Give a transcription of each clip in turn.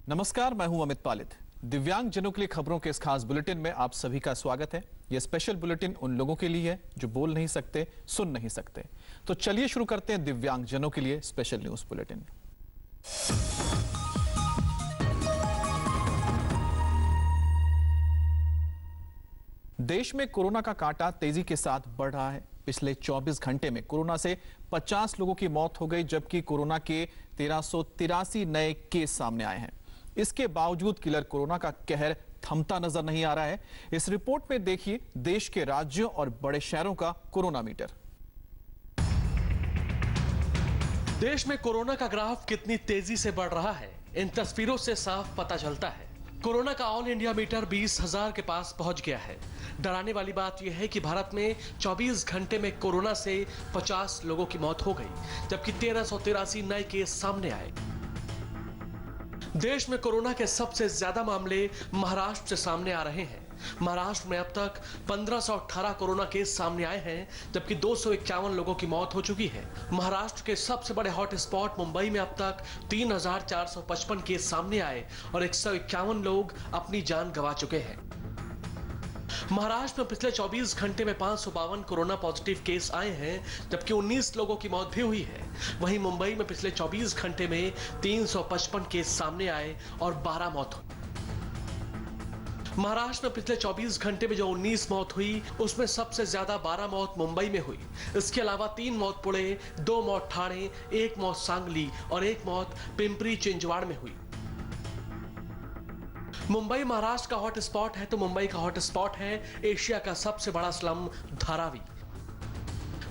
नमस्कार, मैं हूं अमित पालित। दिव्यांग जनों के लिए खबरों के इस खास बुलेटिन में आप सभी का स्वागत है। यह स्पेशल बुलेटिन उन लोगों के लिए है जो बोल नहीं सकते, सुन नहीं सकते। तो चलिए शुरू करते हैं दिव्यांग जनों के लिए स्पेशल न्यूज बुलेटिन। देश में कोरोना का कांटा तेजी के साथ बढ़ रहा है। पिछले 24 घंटे में कोरोना से 50 लोगों की मौत हो गई, जबकि कोरोना के 1383 नए केस सामने आए हैं। इसके बावजूद किलर कोरोना का कहर थमता नजर नहीं आ रहा है। इस रिपोर्ट में देखिए देश के राज्यों और बड़े शहरों का कोरोना मीटर। देश में कोरोना का ग्राफ कितनी तेजी से बढ़ रहा है, इन तस्वीरों से साफ पता चलता है। कोरोना का ऑल इंडिया मीटर 20,000 के पास पहुंच गया है। डराने वाली बात यह है कि भारत में 24 घंटे में कोरोना से 50 लोगों की मौत हो गई, जबकि 1383 नए केस सामने आए। देश में कोरोना के सबसे ज्यादा मामले महाराष्ट्र से सामने आ रहे हैं। महाराष्ट्र में अब तक 1518 कोरोना केस सामने आए हैं, जबकि 251 लोगों की मौत हो चुकी है। महाराष्ट्र के सबसे बड़े हॉट स्पॉट मुंबई में अब तक 3455 केस सामने आए और 151 लोग अपनी जान गंवा चुके हैं। महाराष्ट्र में पिछले 24 घंटे में 552 कोरोना पॉजिटिव केस आए हैं, जबकि 19 लोगों की मौत भी हुई है। वहीं मुंबई में पिछले 24 घंटे में 355 केस सामने आए और 12 मौत हुई। महाराष्ट्र में पिछले 24 घंटे में जो 19 मौत हुई, उसमें सबसे ज्यादा 12 मौत मुंबई में हुई। इसके अलावा 3 मौत पुणे, 2 मौत ठाणे, 1 मौत सांगली और 1 मौत पिंपरी चिंचवाड़ में हुई। मुंबई महाराष्ट्र का हॉट स्पॉट है तो मुंबई का हॉट स्पॉट है एशिया का सबसे बड़ा स्लम धारावी।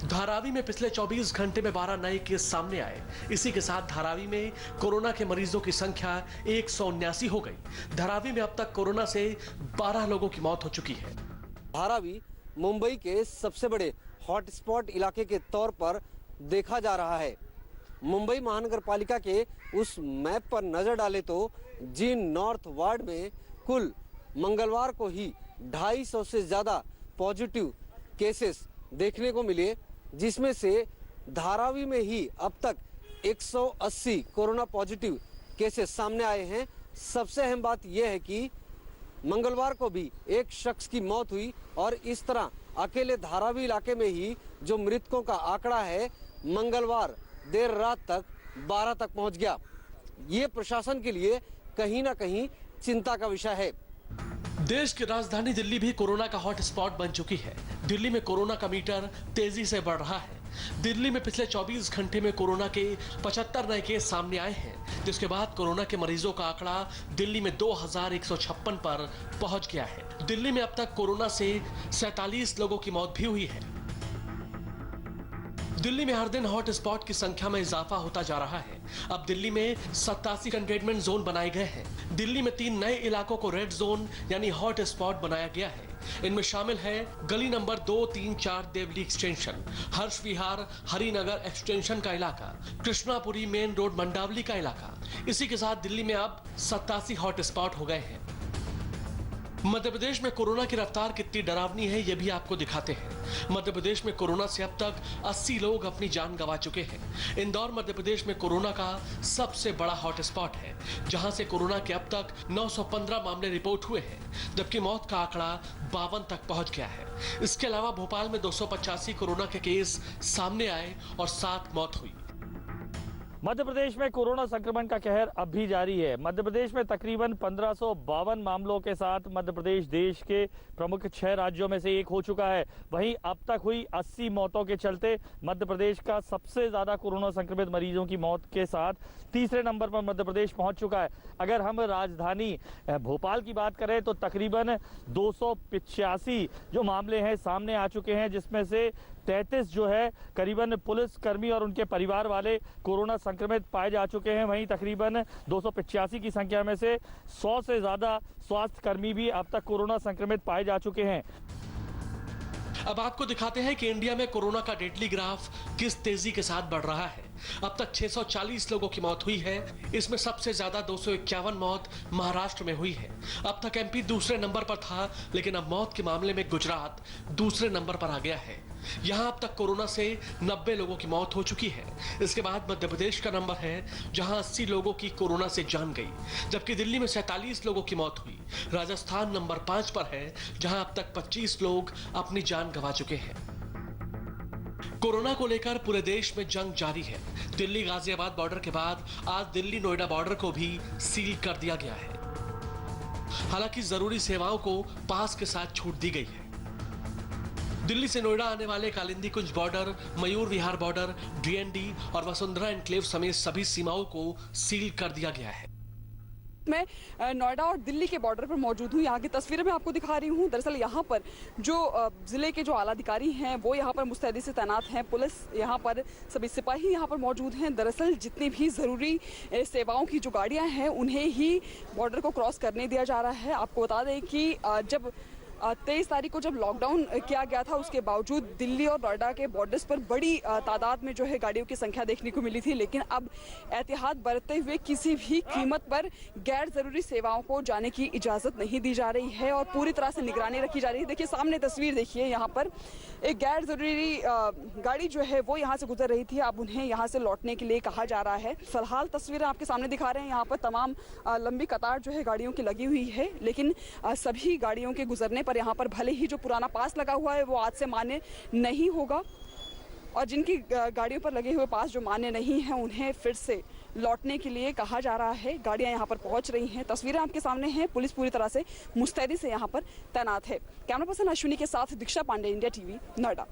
धारावी में पिछले 24 घंटे में 12 नए केस सामने आए। इसी के साथ धारावी में कोरोना के मरीजों की संख्या 179 हो गई। धारावी में अब तक कोरोना से 12 लोगों की मौत हो चुकी है। धारावी मुंबई के सबसे बड़े हॉटस्पॉट इलाके के तौर पर देखा जा रहा है। मुंबई महानगर पालिका के उस मैप पर नजर डाले तो जीन नॉर्थ वार्ड में कुल मंगलवार को ही 250 से ज्यादा पॉजिटिव केसेस देखने को मिले, जिसमें से धारावी में ही अब तक 180 कोरोना पॉजिटिव केसेस सामने आए हैं। सबसे अहम बात यह है कि मंगलवार को भी एक शख्स की मौत हुई और इस तरह अकेले धारावी इलाके में ही जो मृतकों का आंकड़ा है मंगलवार देर रात तक 12 तक पहुंच गया। ये प्रशासन के लिए कहीं ना कहीं चिंता का विषय है। देश की राजधानी दिल्ली भी कोरोना का हॉट स्पॉट बन चुकी है। दिल्ली में कोरोना का मीटर तेजी से बढ़ रहा है। दिल्ली में पिछले 24 घंटे में कोरोना के 75 नए केस सामने आए हैं, जिसके बाद कोरोना के मरीजों का आंकड़ा दिल्ली में 2156 पर पहुंच गया है। दिल्ली में अब तक कोरोना से 47 लोगों की मौत भी हुई है। दिल्ली में हर दिन हॉट स्पॉट की संख्या में इजाफा होता जा रहा है। अब दिल्ली में 87 कंटेनमेंट जोन बनाए गए हैं। दिल्ली में 3 नए इलाकों को रेड जोन यानी हॉट स्पॉट बनाया गया है। इनमें शामिल है गली नंबर 2, 3, 4 देवली एक्सटेंशन, हर्ष विहार हरिनगर एक्सटेंशन का इलाका, कृष्णापुरी मेन रोड मंडावली का इलाका। इसी के साथ दिल्ली में अब 87 हॉट स्पॉट हो गए हैं। मध्य प्रदेश में कोरोना की रफ्तार कितनी डरावनी है, यह भी आपको दिखाते हैं। मध्य प्रदेश में कोरोना से अब तक 80 लोग अपनी जान गंवा चुके हैं। इंदौर मध्य प्रदेश में कोरोना का सबसे बड़ा हॉट स्पॉट है, जहां से कोरोना के अब तक 915 मामले रिपोर्ट हुए हैं, जबकि मौत का आंकड़ा 52 तक पहुंच गया है। इसके अलावा भोपाल में 285 कोरोना के केस सामने आए और 7 मौत हुई। मध्य प्रदेश में कोरोना संक्रमण का कहर अब भी जारी है। मध्य प्रदेश में तकरीबन 1552 मामलों के साथ मध्य प्रदेश देश के प्रमुख 6 राज्यों में से एक हो चुका है। वहीं अब तक हुई 80 मौतों के चलते मध्य प्रदेश का सबसे ज्यादा कोरोना संक्रमित मरीजों की मौत के साथ तीसरे नंबर पर मध्य प्रदेश पहुंच चुका है। अगर हम राजधानी भोपाल की बात करें तो तकरीबन 285 जो मामले हैं सामने आ चुके हैं, जिसमें से 33 जो है करीबन पुलिस कर्मी और उनके परिवार वाले कोरोना संक्रमित पाए जा चुके हैं। वहीं तकरीबन 285 की संख्या में से 100 से ज्यादा स्वास्थ्य कर्मी भी अब तक कोरोना संक्रमित पाए जा चुके हैं। अब आपको दिखाते हैं कि इंडिया में कोरोना का डेडली ग्राफ किस तेजी के साथ बढ़ रहा है। अब तक 640 लोगों की मौत हुई है। इसमें सबसे ज्यादा 251 मौत महाराष्ट्र में हुई है। अब तक एमपी दूसरे नंबर पर था, लेकिन अब मौत के मामले में गुजरात दूसरे नंबर पर आ गया है। यहां अब तक कोरोना से 90 लोगों की मौत हो चुकी है। इसके बाद मध्य प्रदेश का नंबर है, जहां 80 लोगों की कोरोना से जान गई, जबकि दिल्ली में 47 लोगों की मौत हुई। राजस्थान नंबर 5 पर है, जहां अब तक 25 लोग अपनी जान गंवा चुके हैं। कोरोना को लेकर पूरे देश में जंग जारी है। दिल्ली गाजियाबाद बॉर्डर के बाद आज दिल्ली नोएडा बॉर्डर को भी सील कर दिया गया है। हालांकि जरूरी सेवाओं को पास के साथ छूट दी गई है। दिल्ली से नोएडा आने वाले कालिंदी कुंज border, Mayur Vihar border, DND और वसुंधरा एन्क्लेव समेत सभी सीमाओं को सील कर दिया गया है। मैं नोएडा और दिल्ली के बॉर्डर पर मौजूद हूँ। यहाँ की तस्वीरें मैं आपको दिखा रही हूँ। दरअसल यहाँ पर जो जिले के जो आला अधिकारी हैं वो यहाँ पर मुस्तैदी से तैनात हैं। पुलिस यहाँ पर, सभी सिपाही यहाँ पर मौजूद हैं। दरअसल जितनी भी ज़रूरी सेवाओं की जो गाड़ियाँ हैं उन्हें ही बॉर्डर को क्रॉस करने दिया जा रहा है। आपको बता दें कि जब 23 तारीख को जब लॉकडाउन किया गया था, उसके बावजूद दिल्ली और नोएडा के बॉर्डर्स पर बड़ी तादाद में जो है गाड़ियों की संख्या देखने को मिली थी। लेकिन अब एहतियात बरतते हुए किसी भी कीमत पर गैर ज़रूरी सेवाओं को जाने की इजाज़त नहीं दी जा रही है और पूरी तरह से निगरानी रखी जा रही है। देखिए सामने तस्वीर देखिए, यहाँ पर एक गैर ज़रूरी गाड़ी जो है वो यहाँ से गुजर रही थी। अब उन्हें यहाँ से लौटने के लिए कहा जा रहा है। फिलहाल तस्वीरें आपके सामने दिखा रहे हैं। यहाँ पर तमाम लंबी कतार जो है गाड़ियों की लगी हुई है, लेकिन सभी गाड़ियों के गुजरने पर यहाँ पर भले ही जो पुराना पास लगा हुआ है वो आज से मान्य नहीं होगा और जिनकी गाड़ियों पर लगे हुए पास जो मान्य नहीं है उन्हें फिर से लौटने के लिए कहा जा रहा है। गाड़ियां यहाँ पर पहुंच रही हैं। तस्वीरें आपके सामने हैं। पुलिस पूरी तरह से मुस्तैदी से यहाँ पर तैनात है। कैमरा पर्सन अश्विनी के साथ दीक्षा पांडे, इंडिया टीवी, नोएडा।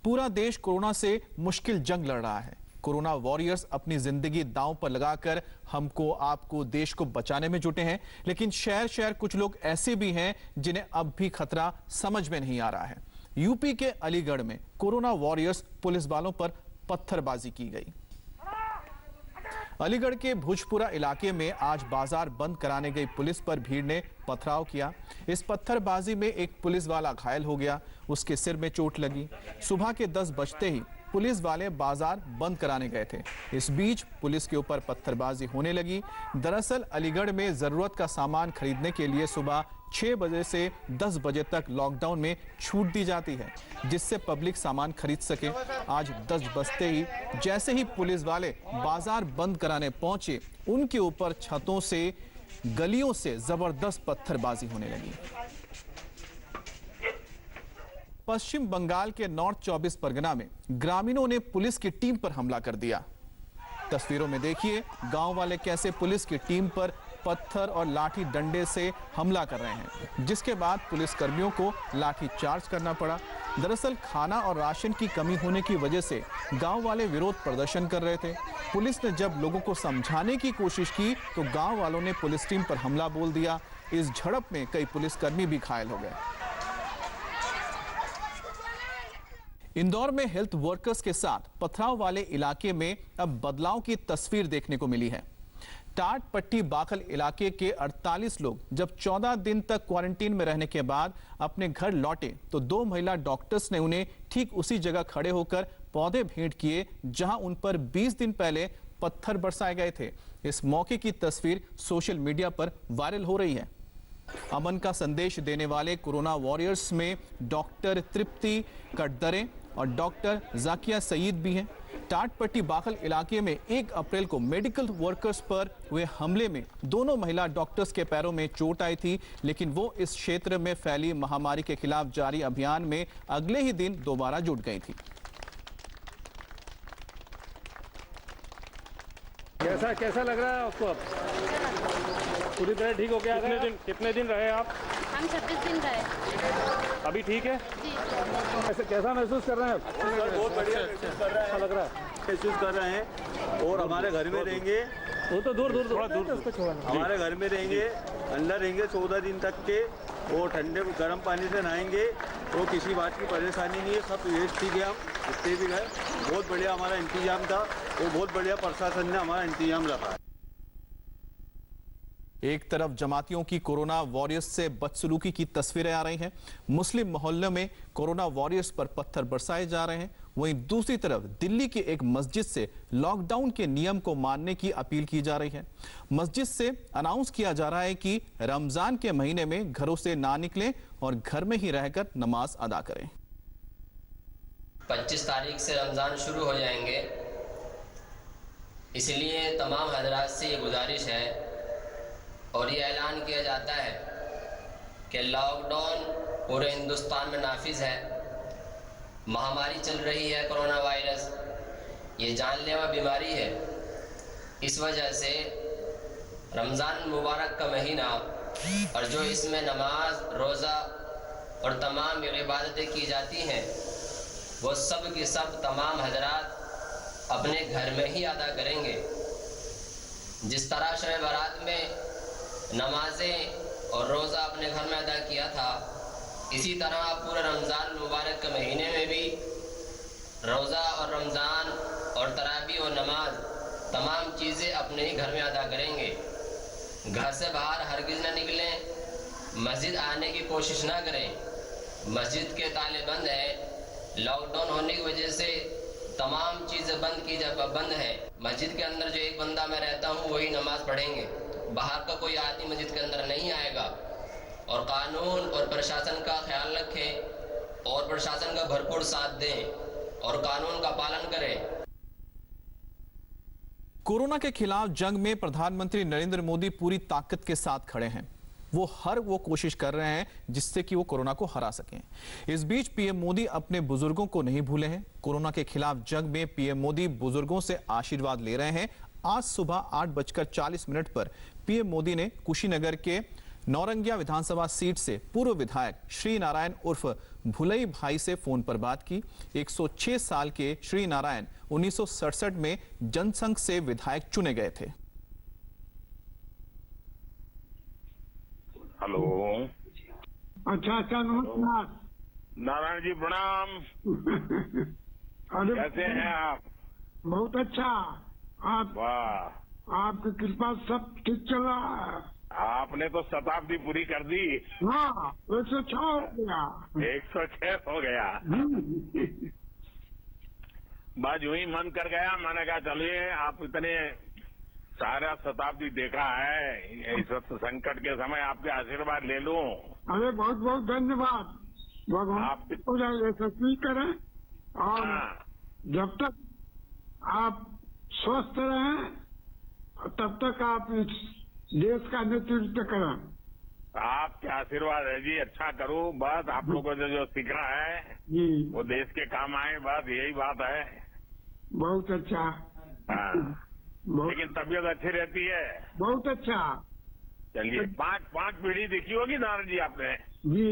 पूरा देश कोरोना से मुश्किल जंग लड़ रहा है। कोरोना वॉरियर्स अपनी जिंदगी दांव पर लगाकर हमको, आपको, देश को बचाने में जुटे हैं। लेकिन शहर शहर कुछ लोग ऐसे भी हैं जिन्हें अब भी खतरा समझ में नहीं आ रहा है। यूपी के अलीगढ़ में कोरोना वॉरियर्स पुलिस वालों पर पत्थरबाजी की गई। अलीगढ़ के भुजपुरा इलाके में आज बाजार बंद कराने गई पुलिस पर भीड़ ने पथराव किया। इस पत्थरबाजी में एक पुलिस वाला घायल हो गया, उसके सिर में चोट लगी। सुबह के 10 बजते ही पुलिस वाले बाजार बंद कराने गए थे। इस बीच पुलिस के ऊपर पत्थरबाजी होने लगी। दरअसल अलीगढ़ में जरूरत का सामान खरीदने के लिए सुबह 6 बजे से 10 बजे तक लॉकडाउन में छूट दी जाती है, जिससे पब्लिक सामान खरीद सके। आज 10 बजते ही जैसे ही पुलिस वाले बाजार बंद कराने पहुंचे, उनके ऊपर छतों से, गलियों से जबरदस्त पत्थरबाजी होने लगी। पश्चिम बंगाल के नॉर्थ 24 परगना में ग्रामीणों ने पुलिस की टीम पर हमला कर दिया। तस्वीरों में देखिए गांव वाले कैसे पुलिस की टीम पर पत्थर और लाठी डंडे से हमला कर रहे हैं, जिसके बाद पुलिस कर्मियों को लाठी चार्ज करना पड़ा। दरअसल खाना और राशन की कमी होने की वजह से गांव वाले विरोध प्रदर्शन कर रहे थे। पुलिस ने जब लोगों को समझाने की कोशिश की तो गांव वालों ने पुलिस टीम पर हमला बोल दिया। इस झड़प में कई पुलिसकर्मी भी घायल हो गए। इंदौर में हेल्थ वर्कर्स के साथ पथराव वाले इलाके में अब बदलाव की तस्वीर देखने को मिली है। टाट पट्टी बाखल इलाके के 48 लोग जब 14 दिन तक क्वारंटीन में रहने के बाद अपने घर लौटे तो 2 महिला डॉक्टर्स ने उन्हें ठीक उसी जगह खड़े होकर पौधे भेंट किए जहां उन पर 20 दिन पहले पत्थर बरसाए गए थे। इस मौके की तस्वीर सोशल मीडिया पर वायरल हो रही है। अमन का संदेश देने वाले कोरोना वॉरियर्स में डॉक्टर तृप्ति कटदरे और डॉक्टर जाकिया सईद भी हैं। टाटपट्टी बाखल इलाके में 1 अप्रैल को मेडिकल वर्कर्स पर हुए हमले में दोनों महिला डॉक्टर्स के पैरों में चोट आई थी, लेकिन वो इस क्षेत्र में फैली महामारी के खिलाफ जारी अभियान में अगले ही दिन दोबारा जुट गई थी। कैसा लग रहा है आपको? अब पूरी तरह ठीक हो गया? कितने दिन रहे आप? हम 26 दिन रहे। अभी ठीक है? जी। कैसा महसूस कर रहे हैं? बहुत बढ़िया महसूस कर रहे हैं। अच्छा लग रहा है? महसूस कर रहे हैं और हमारे घर में रहेंगे। वो तो दूर थोड़ा दूर हमारे घर में रहेंगे, अंदर रहेंगे 14 दिन तक के। वो ठंडे गर्म पानी से नहाएंगे, तो किसी बात की परेशानी नहीं है। सब ठीक है। हम जितने भी गए बहुत बढ़िया हमारा इंतजाम था, वो बहुत बढ़िया प्रशासन ने हमारा इंतजाम रखा है। एक तरफ जमातियों की कोरोना वॉरियर्स से बदसलूकी की तस्वीरें आ रही हैं, मुस्लिम मोहल्लों में कोरोना वॉरियर्स पर पत्थर बरसाए जा रहे हैं, वहीं दूसरी तरफ दिल्ली की एक मस्जिद से लॉकडाउन के नियम को मानने की अपील की जा रही है। मस्जिद से अनाउंस किया जा रहा है कि रमजान के महीने में घरों से ना निकलें और घर में ही रहकर नमाज अदा करें। 25 तारीख से रमज़ान शुरू हो जाएंगे, इसलिए तमाम हजरात से ये गुजारिश है और ये ऐलान किया जाता है कि लॉकडाउन पूरे हिंदुस्तान में नाफिज है। महामारी चल रही है कोरोना वायरस, ये जानलेवा बीमारी है। इस वजह से रमज़ान मुबारक का महीना और जो इसमें नमाज, रोज़ा और तमाम इबादतें की जाती हैं, वो सब की सब तमाम हजरात अपने घर में ही अदा करेंगे। जिस तरह शब बारात में नमाजें और रोज़ा अपने घर में अदा किया था, इसी तरह पूरे रमज़ान मुबारक के महीने में भी रोज़ा और रमज़ान और तरावी और नमाज तमाम चीज़ें अपने ही घर में अदा करेंगे। घर से बाहर हरगिज़ न निकलें, मस्जिद आने की कोशिश ना करें। मस्जिद के ताले बंद है, लॉकडाउन होने की वजह से तमाम चीज़ें बंद है। मस्जिद के अंदर जो एक बंदा मैं रहता हूँ वही नमाज पढ़ेंगे, बाहर का कोई आदमी मस्जिद के अंदर नहीं आएगा। और कानून और प्रशासन का ख्याल रखें और प्रशासन का भरपूर साथ दें और कानून का पालन करें। कोरोना के खिलाफ जंग में प्रधानमंत्री नरेंद्र मोदी पूरी ताकत के साथ खड़े हैं। वो कोशिश कर रहे हैं जिससे कि वो कोरोना को हरा सकें। इस बीच पीएम मोदी अपने बुजुर्गों को नहीं भूले हैं। कोरोना के खिलाफ जंग में पीएम मोदी बुजुर्गों से आशीर्वाद ले रहे हैं। आज सुबह 8:40 पर पीएम मोदी ने कुशीनगर के नौरंगिया विधानसभा सीट से पूर्व विधायक श्री नारायण उर्फ भुलई भाई से फोन पर बात की। 106 साल के श्री नारायण 1967 में जनसंघ से विधायक चुने गए थे। हेलो। अच्छा नमस्कार। नारायण जी प्रणाम। कैसे हैं आप? बहुत अच्छा। आप? वाह, आपकी कृपा सब ठीक चल रहा है। आपने तो शताब्दी पूरी कर दी। हाँ, 106 हो गया। 106 हो गया। बस यूं ही मन कर गया, मैंने कहा चलिए आप इतने सारा शताब्दी देखा है, इस संकट के समय आपके आशीर्वाद ले लूं। अरे बहुत बहुत धन्यवाद। भगवान आप यशस्वी करें और जब तक आप स्वस्थ रहें तब तक आप इस देश का नेतृत्व करें। आपके आशीर्वाद है जी, अच्छा करूं। बस आप लोगों से जो सीखना है जी वो देश के काम आए, बस यही बात है। बहुत अच्छा। लेकिन तबीयत अच्छी रहती है। बहुत अच्छा। चलिए, पांच पीढ़ी देखी होगी नारायण जी आपने। जी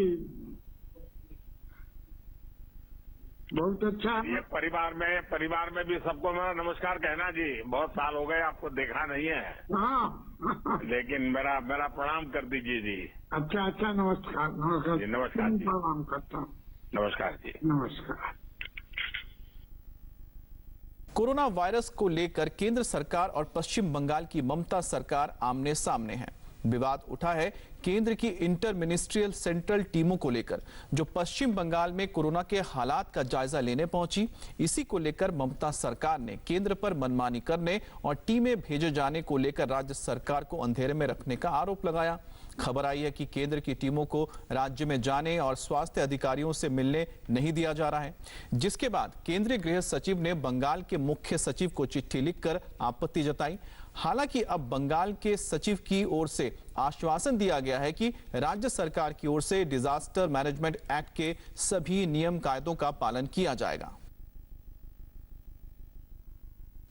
बहुत अच्छा। ये परिवार में भी सबको मेरा नमस्कार कहना जी। बहुत साल हो गए आपको देखा नहीं है। हाँ लेकिन मेरा प्रणाम कर दीजिए जी। अच्छा नमस्कार। नमस्कार जी, नमस्कार जी। प्रणाम करता हूँ। नमस्कार जी। नमस्कार। कोरोना वायरस को लेकर केंद्र सरकार और पश्चिम बंगाल की ममता सरकार आमने सामने है। विवाद उठा है केंद्र की इंटर मिनिस्ट्रियल सेंट्रल टीमों को लेकर, जो पश्चिम बंगाल में कोरोना के हालात का जायजा लेने पहुंची। इसी को लेकर ममता सरकार ने केंद्र पर मनमानी करने और टीमें भेजे जाने को लेकर राज्य सरकार को अंधेरे में रखने का आरोप लगाया। खबर आई है कि केंद्र की टीमों को राज्य में जाने और स्वास्थ्य अधिकारियों से मिलने नहीं दिया जा रहा है, जिसके बाद केंद्रीय गृह सचिव ने बंगाल के मुख्य सचिव को चिट्ठी लिखकर आपत्ति जताई। हालांकि अब बंगाल के सचिव की ओर से आश्वासन दिया गया है कि राज्य सरकार की ओर से डिजास्टर मैनेजमेंट एक्ट के सभी नियम कायदों का पालन किया जाएगा।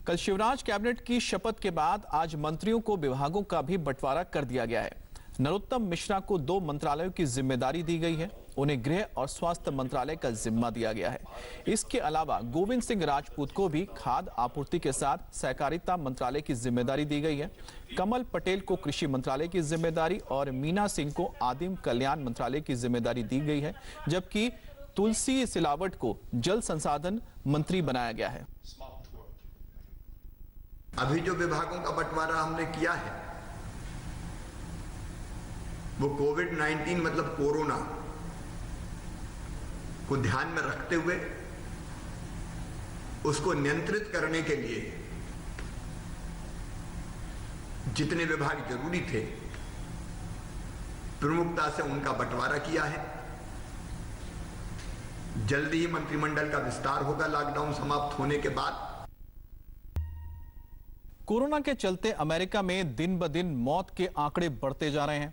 कल शिवराज कैबिनेट की शपथ के बाद आज मंत्रियों को विभागों का भी बंटवारा कर दिया गया है। नरोत्तम मिश्रा को 2 मंत्रालयों की जिम्मेदारी दी गई है। उन्हें गृह और स्वास्थ्य मंत्रालय का जिम्मा दिया गया है। इसके अलावा गोविंद सिंह राजपूत को भी खाद्य आपूर्ति के साथ सहकारिता मंत्रालय की जिम्मेदारी दी गई है। कमल पटेल को कृषि मंत्रालय की जिम्मेदारी और मीना सिंह को आदिम कल्याण मंत्रालय की जिम्मेदारी दी गई है, जबकि तुलसी सिलावट को जल संसाधन मंत्री बनाया गया है। अभी जो विभागों का बंटवारा हमने किया है वो कोविड-19 मतलब कोरोना को ध्यान में रखते हुए उसको नियंत्रित करने के लिए जितने विभाग जरूरी थे प्रमुखता से उनका बंटवारा किया है। जल्दी ही मंत्रिमंडल का विस्तार होगा लॉकडाउन समाप्त होने के बाद। कोरोना के चलते अमेरिका में दिन ब दिन मौत के आंकड़े बढ़ते जा रहे हैं।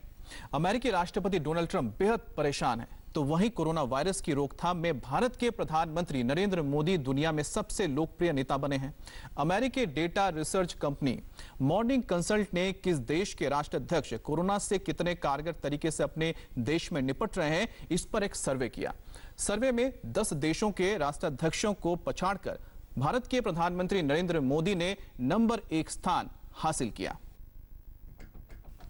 अमेरिकी राष्ट्रपति डोनाल्ड ट्रंप बेहद परेशान हैं। तो वहीं कोरोना वायरस की रोकथाम में भारत के प्रधानमंत्री नरेंद्र मोदी दुनिया में सबसे लोकप्रिय नेता बने हैं। अमेरिकी data research company morning consult ने किस देश के राष्ट्राध्यक्ष कोरोना से कितने कारगर तरीके से अपने देश में निपट रहे हैं, इस पर एक सर्वे किया। सर्वे में 10 देशों के राष्ट्राध्यक्षों को पछाड़कर भारत के प्रधानमंत्री नरेंद्र मोदी ने नंबर 1 स्थान हासिल किया।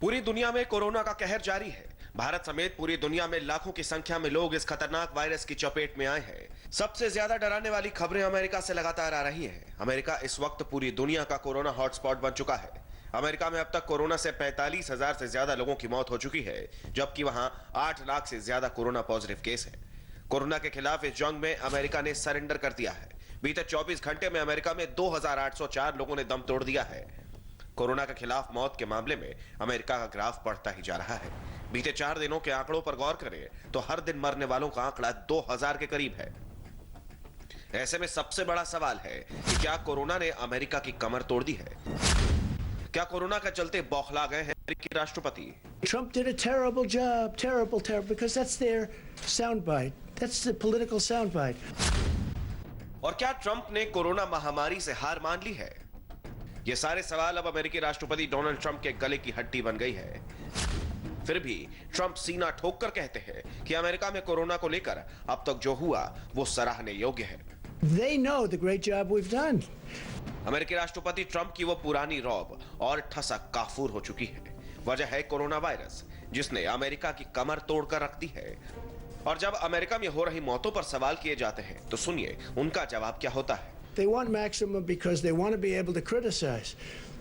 पूरी दुनिया में कोरोना का कहर जारी है। भारत समेत पूरी दुनिया में लाखों की संख्या में लोग इस खतरनाक वायरस की चपेट में आए हैं। सबसे ज्यादा डराने वाली खबरें अमेरिका से लगातार आ रही हैं। अमेरिका इस वक्त पूरी दुनिया का कोरोना हॉटस्पॉट बन चुका है। अमेरिका में अब तक कोरोना से 45,000 से ज्यादा लोगों की मौत हो चुकी है, जबकि वहां 8 लाख से ज्यादा कोरोना पॉजिटिव केस है। कोरोना के खिलाफ इस जंग में अमेरिका ने सरेंडर कर दिया है। बीते 24 घंटे में अमेरिका में 2,804 लोगों ने दम तोड़ दिया है। कोरोना के खिलाफ मौत के मामले में अमेरिका का ग्राफ बढ़ता ही जा रहा है। बीते 4 दिनों के आंकड़ों पर गौर करें तो हर दिन मरने वालों का आंकड़ा 2000 के करीब है। ऐसे में सबसे बड़ा सवाल है कि क्या कोरोना ने अमेरिका की कमर तोड़ दी है? क्या कोरोना के चलते बौखला गए हैं अमेरिकी राष्ट्रपति? Trump did a terrible job, terrible, because that's their soundbite. That's the political soundbite. और क्या ट्रंप ने कोरोना महामारी से हार मान ली है? ये सारे सवाल अब अमेरिकी राष्ट्रपति डोनाल्ड ट्रंप के गले की हड्डी बन गई है। फिर भी ट्रंप सीना ठोक कर कहते हैं कि अमेरिका में कोरोना को लेकर अब तक जो हुआ वो सराहने योग्य है। They know the great job we've done. अमेरिकी राष्ट्रपति ट्रंप की वो पुरानी रौब और ठसक काफूर हो चुकी है। वजह है कोरोना वायरस, जिसने अमेरिका की कमर तोड़कर रख दी है। और जब अमेरिका में हो रही मौतों पर सवाल किए जाते हैं तो सुनिए उनका जवाब क्या होता है। They want maximum because they want to be able to criticize.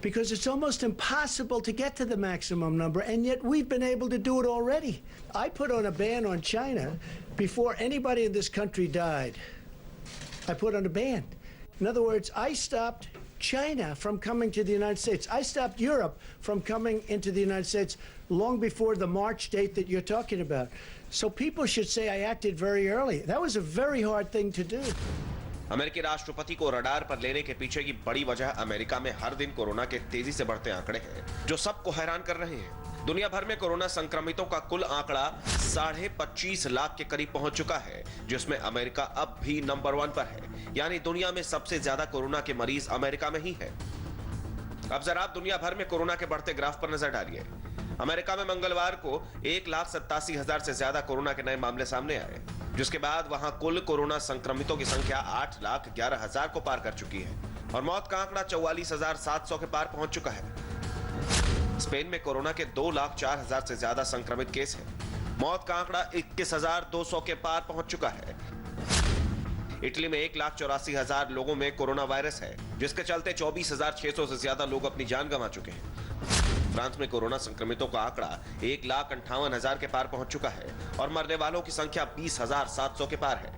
Because it's almost impossible to get to the maximum number, and yet we've been able to do it already. I put on a ban on China before anybody in this country died. I put on a ban. In other words, I stopped China from coming to the United States. I stopped Europe from coming into the United States long before the March date that you're talking about. So people should say I acted very early. That was a very hard thing to do. अमेरिकी राष्ट्रपति को radar पर लेने के पीछे की बड़ी वजह अमेरिका में हर दिन कोरोना के तेजी से बढ़ते आंकड़े हैं, जो सबको हैरान कर रहे हैं। दुनिया भर में कोरोना संक्रमितों का कुल आंकड़ा 25.5 लाख के करीब पहुंच चुका है, जिसमें अमेरिका अब भी नंबर 1 पर है। यानी दुनिया में सबसे ज्यादा कोरोना के मरीज अमेरिका में ही है। अब जरा आप दुनिया भर में कोरोना के बढ़ते ग्राफ पर नजर डालिए। अमेरिका में मंगलवार को 1,87,000 से ज्यादा कोरोना के नए मामले सामने आए, जिसके बाद वहां कुल कोरोना संक्रमितों की संख्या 8,11,000 को पार कर चुकी है और मौत का आंकड़ा 44,700 के पार पहुंच चुका है। स्पेन में कोरोना के 2,04,000 से ज्यादा संक्रमित केस हैं। मौत का आंकड़ा 21,200 के पार पहुंच चुका है। इटली में 1,84,000 लोगों में कोरोना वायरस है, जिसके चलते 24,600 से ज्यादा लोग अपनी जान गंवा चुके हैं। फ्रांस में कोरोना संक्रमितों का आंकड़ा 1,58,000 के पार पहुंच चुका है और मरने वालों की संख्या 20,700 के पार है।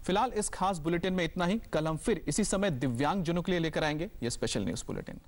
फिलहाल इस खास बुलेटिन में इतना ही। कल हम फिर इसी समय दिव्यांग जनों के लिए लेकर आएंगे ये स्पेशल न्यूज बुलेटिन।